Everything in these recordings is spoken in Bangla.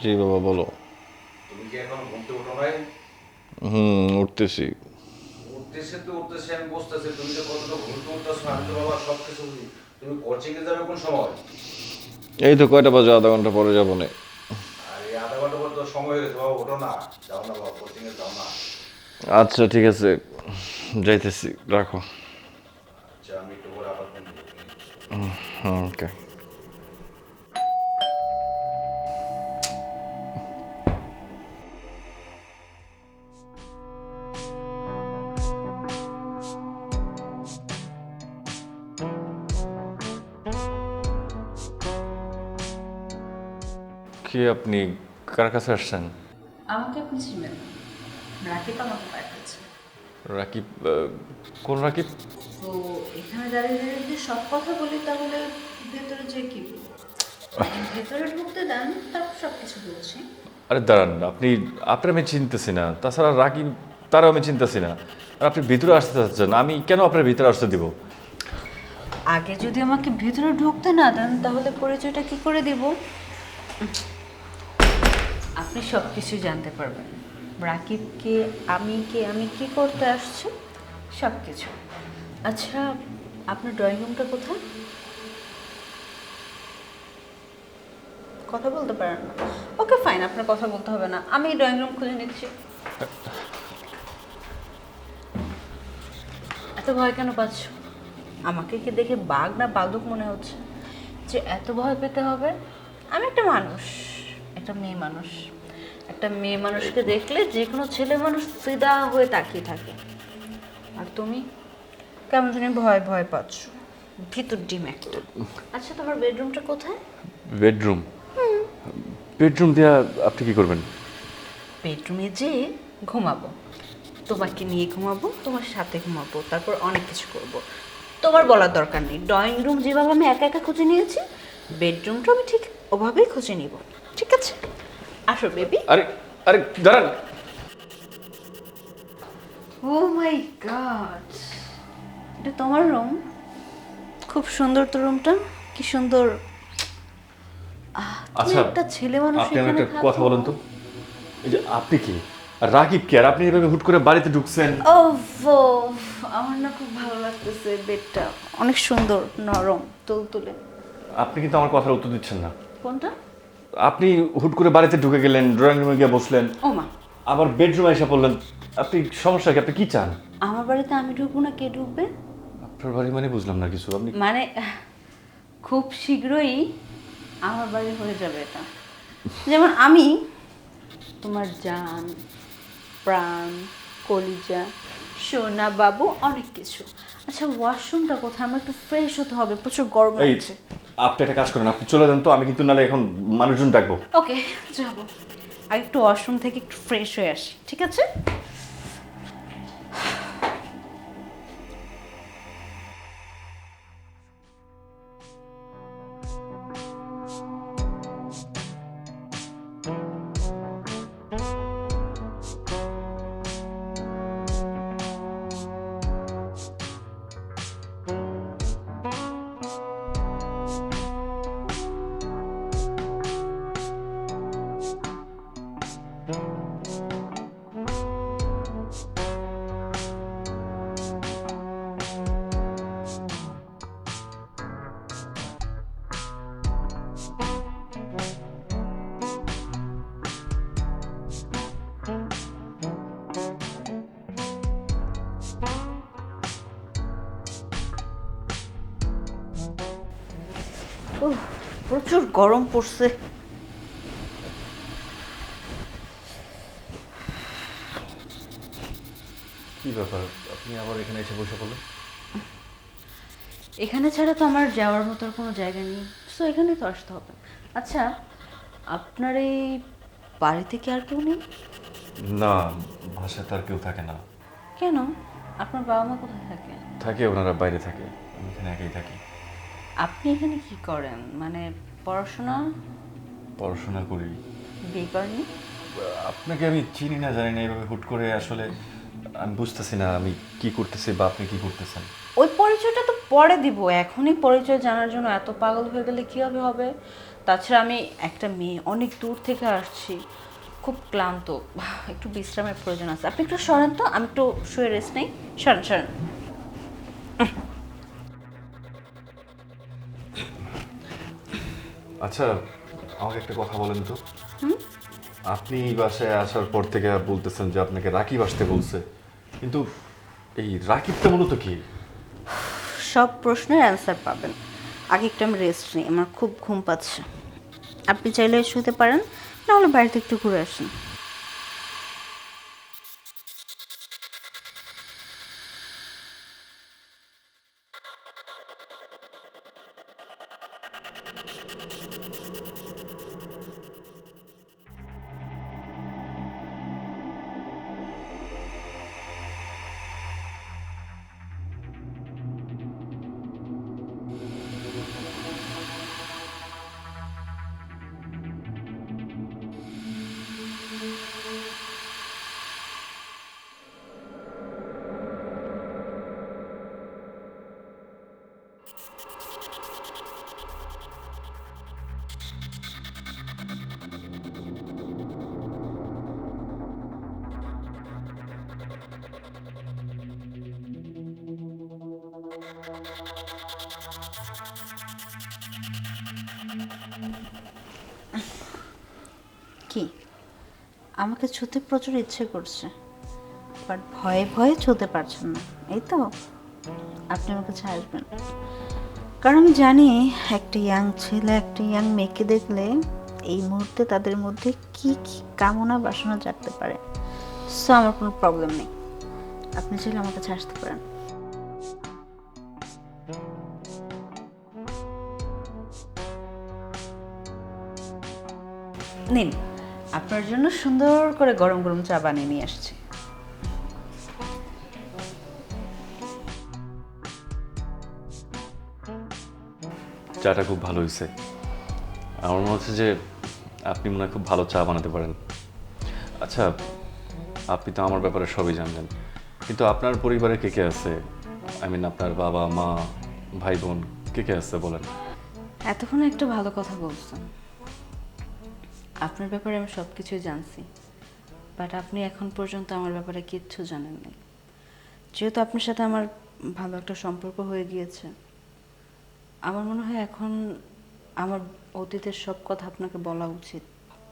জি বাবা বলো। তুমি কি এখন ঘুম থেকে ওঠো নাই? উঠতেছি। উঠতেছে আমি বসতেছি, তুমি যে কতটা ঘুম থেকে উঠতেছো আমি তো বাবা সব কিছু বুঝি। তুমি কোচিং এ যাবে কোন সময়? এই তো কয়টা বাজে, আধা ঘন্টা পরে যাবো নে। আর এই আধা ঘন্টা পর তো সময় হয়ে গেছে বাবা, ওঠো না। যাও না বাবা, কোচিং এ যাও না। আচ্ছা ঠিক আছে, যাইতেছি, রাখো। আচ্ছা আমি একটু পরে আবার ফোন দিব, তুমি। ওকে। কি আপনি কার কাছে আসছেন? আমাকে আপনি চিনবেন না। রাকিব আমাকে পাঠিয়েছে। রাকিব? কোন রাকিব? তো এখানে দাঁড়িয়ে দাঁড়িয়ে যদি সব কথা বলি তাহলে ভেতরে যে কি বলবো? ভেতরে ঢুকতে দেন, তারপর সব কিছু বলছি। আরে দাঁড়ান, আপনার আমি চিনতেছি না, তাছাড়া রাকিব তারও আমি চিনতেছি না। আর আপনি ভিতরে আসতে চাচ্ছেন, আমি কেন আপনার ভিতরে আসতে দিব? আগে যদি আমাকে ভেতরে ঢুকতে না দেন তাহলে পরিচয়টা কি করে দিব? আপনি সব কিছু জানতে পারবেন। রাকিবকে, আমি কি করতে আসছি, সব কিছু। আচ্ছা, আপনার ড্রয়িং রুমটা কোথায়? কথা বলতে পারেন না? ওকে ফাইন, আপনার কথা বলতে হবে না, আমি ড্রয়িং রুম খুঁজে নিচ্ছি। এত ভয় কেন পাচ্ছ? আমাকে কি দেখে বাঘ না বালুক মনে হচ্ছে যে এত ভয় পেতে হবে? আমি একটা মানুষ, একটা মেয়ে মানুষ। একটা মেয়ে মানুষকে দেখলে যে কোনো ছেলে মানুষ ফিদা হয়ে তাকিয়ে থাকে। আর তুমি কেমন জানি ভয় ভয় পাচ্ছ, ভিতর ডিম একটা। আচ্ছা, তোমার বেডরুমটা কোথায়? বেডরুম? বেডরুম দিয়া আপনি কি করবেন? বেডরুমে যেয়ে ঘুমাবো, তোমাকে নিয়ে ঘুমাবো, তোমার সাথে ঘুমাবো, তারপর অনেক কিছু করব। তোমার বলার দরকার নেই। ড্রয়িং রুম যেভাবে আমি একা একা খুঁজে নিয়েছি, বেডরুমটা আমি ঠিক ওভাবেই খুঁজে নিব। ঠিক আছে, আসো বেবি। আরে, আরে দাঁড়ান। ও মাই গড, এটা তোমার রুম? খুব সুন্দর তো রুমটা, কি সুন্দর। তুমি আচ্ছা, একটা ছেলে মানুষ আপনি আমি এখানে একটা থাকো? কথা বলেন তো, এই যে আপনি কি আর রাকিব কে, আর আপনি এভাবে হুট করে বাড়িতে ঢুকছেন? ওফো, আমার না খুব ভালো লাগতেছে। বেডটা অনেক সুন্দর, নরম, তুলতুলে। আপনি কিন্তু আমার কথার উত্তর দিচ্ছেন না। কোনটা? আপনি হুট করে বাড়িতে ঢুকে গেলেন, ড্রয়িং রুমে গিয়ে বসলেন, ও মা, আবার বেডরুমে এসে পড়লেন। আপনি সমস্যা কি? আপনি কি চান? আমার বাড়িতে আমি ঢুকবো না, কে ঢুকবে? আপনার বাড়ি মানে বুঝলাম না কিছু। আপনি মানে খুব শীঘ্রই আমার বাড়ি হয়ে যাবে এটা। যেমন আমি তোমার জান, প্রাণ, কলিজা, সোনা বাবু, অনেক কিছু। আচ্ছা, ওয়াশরুমটা কোথায়? আমার একটু ফ্রেশ হতে হবে, প্রচুর গরম এই, লাগছে। আপনি একটা কাজ করেন, আপনি চলে যান তো, আমি কিন্তু নালে এখন মানুষজন ডাকবো। ওকে, যাবো। আর একটু ওয়াশরুম থেকে একটু ফ্রেশ হয়ে আসি, ঠিক আছে? উহ, প্রচুর গরম পড়ছে। কি ব্যাপার, আপনি আবার এখানে এসে বসে পড়লেন? এখানে ছাড়া তো আমার যাওয়ার মতো আর কোনো জায়গা নেই, সো এখানেই তো আসতে হবে। আচ্ছা, আপনার এই বাড়িতে কি আর কেউ নেই? না, বাসায় তো আর কেউ থাকে না। কেন? আপনার বাবা মা কোথায় থাকে? থাকে, ওনারা বাইরে থাকে, আমি এখানে একাই থাকি। আপনি এখানে কি করেন? মানে পড়াশোনা? পড়াশোনা করি। বিয়ে করেননি? আপনাকে আমি চিনি না, জানি না, এইভাবে হুট করে আসলে আমি বুঝতেছি না আমি কি করতেছি বা আপনি কি করতেছেন। ওই পরিচয়টা তো পরে দিব, এখনই পরিচয় জানার জন্য এত পাগল হয়ে গেলে কীভাবে হবে? তাছাড়া আমি একটা মেয়ে, অনেক দূর থেকে আসছি, খুব ক্লান্ত, একটু বিশ্রামের প্রয়োজন আছে। আপনি একটু সরেন তো, আমি একটু শুয়ে রেস্ট নেই। সরেন সরেন। আচ্ছা, আমাকে একটা কথা বলেন তো। আপনি এই বাসায় আসার পর থেকে বলতেছেন যে আপনাকে রাকিব আসতে বলছে, কিন্তু এই রাকিবটা মূলত কি? সব প্রশ্নের অ্যান্সার পাবেন। আগে একটু আমি রেস্ট নিই, আমার খুব ঘুম পাচ্ছে। আপনি চাইলে শুতে পারেন, নাহলে বাড়িতে একটু ঘুরে আসুন। কি, আমাকে ছুতে প্রচুর ইচ্ছে করছে, বাট ভয়ে ভয়ে ছুতে পারছেন না, এই তো? আপনি আমার কাছে আসবেন, কারণ আমি জানি একটা ইয়াং ছেলে একটা ইয়াং মেয়েকে দেখলে এই মুহূর্তে তাদের মধ্যে কি কি কামনা বাসনা জাগতে পারে। সো আমার কোনো প্রবলেম নেই, আপনি চাইলে আমার কাছে আসতে পারেন। নিন, আপনার জন্য সুন্দর করে গরম গরম চা বানিয়ে নিয়ে আসছি। চাটা খুব ভালো হয়েছে। আমার মনে হচ্ছে যে আপনি মনে হয় খুব ভালো চা বানাতে পারেন। আচ্ছা, আপনি তো আমার ব্যাপারে সবই জানলেন, কিন্তু আপনার পরিবারে কে কে আছে? আই মিন, আপনার বাবা মা ভাই বোন কে কে আছে বলেন। এতক্ষণ একটা ভালো কথা বলছেন। আপনার ব্যাপারে আমি সব কিছুই জানছি, বাট আপনি এখন পর্যন্ত আমার ব্যাপারে কিচ্ছু জানেন না। যেহেতু আপনার সাথে আমার ভালো একটা সম্পর্ক হয়ে গিয়েছে, আমার মনে হয় এখন আমার অতীতের সব কথা আপনাকে বলা উচিত।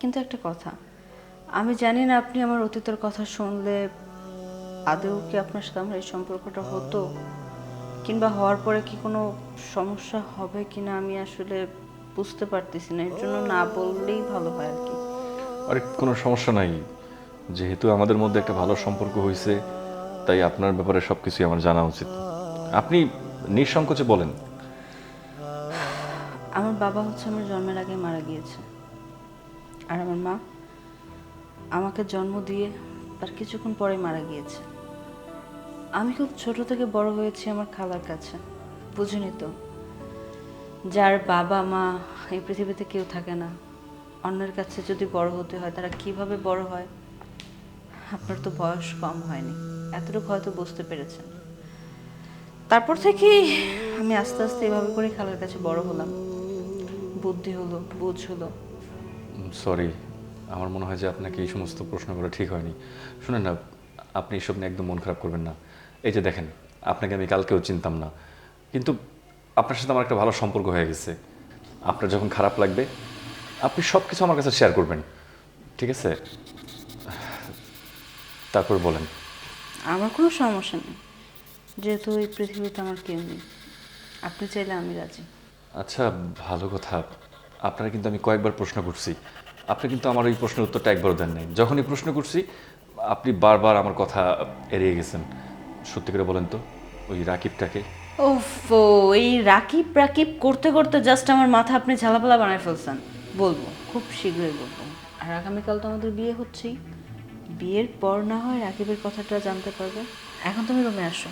কিন্তু একটা কথা, আমি জানি না আপনি আমার অতীতের কথা শুনলে আদৌ কি আপনার সাথে আমার এই সম্পর্কটা হতো, কিংবা হওয়ার পরে কি কোনো সমস্যা হবে কিনা আমি আসলে বুঝতে পারতেছি না। এর জন্য না বললেই ভালো হয় আর কি। আরে কোনো সমস্যা নাই, যেহেতু আমাদের মধ্যে একটা ভালো সম্পর্ক হয়েছে, তাই আপনার ব্যাপারে সব কিছুই আমার জানা উচিত। আপনি নিঃসংকোচে বলেন। আমার বাবা হচ্ছে আমার জন্মের আগে মারা গিয়েছে, আর আমার মা আমাকে জন্ম দিয়ে তার কিছুক্ষণ পরে মারা গিয়েছে। আমি খুব ছোট থেকে বড় হয়েছি আমার খালার কাছে। বুঝিনি তো, যার বাবা মা এই পৃথিবীতে কেউ থাকে না, অন্যের কাছে যদি বড় হতে হয় তারা কিভাবে বড় হয়। আপনার তো বয়স কম হয়নি, এতটুকু হয়তো বুঝতে পেরেছেন। তারপর থেকেই আমি আস্তে আস্তে এভাবে করে খালার কাছে বড় হলাম, বুদ্ধি হলো, বুঝ হলো। সরি, আমার মনে হয় যে আপনাকে এই সমস্ত প্রশ্ন করা ঠিক হয়নি। শুনেন না, আপনি এসব নিয়ে একদম মন খারাপ করবেন না। এই যে দেখেন, আপনাকে আমি কালকেও চিনতাম না, কিন্তু আপনার সাথে আমার একটা ভালো সম্পর্ক হয়ে গেছে। আপনার যখন খারাপ লাগবে আপনি সব কিছু আমার কাছে শেয়ার করবেন, ঠিক আছে? তারপর বলেন। আমার কোনো সমস্যা নেই, যেহেতু এই পৃথিবীতে আমার কেউ নেই। আপনি চাইলে আমি রাজি। আচ্ছা, ভালো কথা। আপনারা কিন্তু আমি কয়েকবার প্রশ্ন করছি, আপনি কিন্তু আমার ওই প্রশ্নের উত্তরটা একবারও দেন নাই। যখনই প্রশ্ন করছি আপনি বারবার আমার কথা এড়িয়ে গেছেন। সত্যি করে বলেন তো, ওই রাকিবটাকে? ওফো, এই রাকিব রাকিব করতে করতে জাস্ট আমার মাথা আপনি ঝালাপালা বানায় ফেলছেন। বলবো, খুব শীঘ্রই বলবো। আর আগামীকাল তো আমাদের বিয়ে হচ্ছেই, বিয়ের পর না হয় রাকিবের কথাটা জানতে পারবে। এখন তুমি রুমে আসো।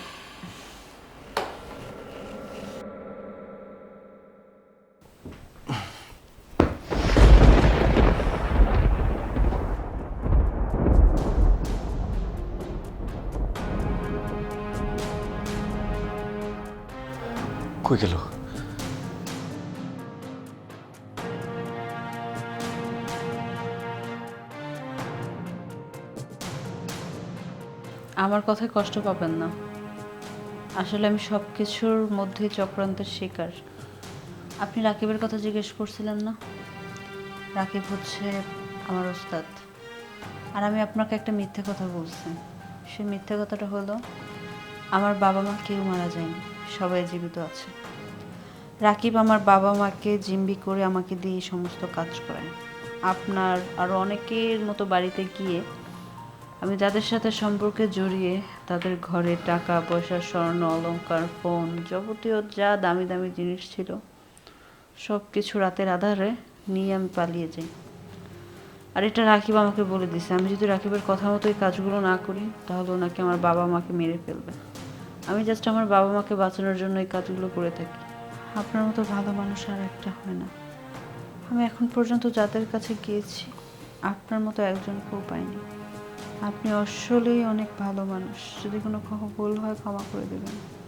কই গেল? আমার কথায় কষ্ট পাবেন না। আসলে আমি সব কিছুর মধ্যেই চক্রান্তের শিকার। আপনি রাকিবের কথা জিজ্ঞেস করছিলেন না? রাকিব হচ্ছে আমার ওস্তাদ। আর আমি আপনাকে একটা মিথ্যে কথা বলছি। সেই মিথ্যে কথাটা হলো, আমার বাবা মা কেউ মারা যায়নি, সবাই জীবিত আছে। রাকিব আমার বাবা মাকে জিম্বি করে আমাকে দিয়ে এই সমস্ত কাজ করায়। আপনার আরও অনেকের মতো বাড়িতে গিয়ে আমি যাদের সাথে সম্পর্কে জড়িয়ে তাদের ঘরে টাকা পয়সা, স্বর্ণ অলংকার, ফোন, যাবতীয় যা দামি দামি জিনিস ছিল সব কিছু রাতের আধারে নিয়ে আমি পালিয়ে যাই। আর এটা রাকিব আমাকে বলে দিছে, আমি যদি রাকিবের কথা মতো এই কাজগুলো না করি তাহলে ওনাকে আমার বাবা মাকে মেরে ফেলবে। আমি জাস্ট আমার বাবা মাকে বাঁচানোর জন্য এই কাজগুলো করে থাকি। আপনার মতো ভালো মানুষ আর একটা হয় না। আমি এখন পর্যন্ত যাদের কাছে গিয়েছি আপনার মতো একজনকেও পাইনি। আপনি আসলেই অনেক ভালো মানুষ। যদি কোনো ভুল হয় ক্ষমা করে দেবেন।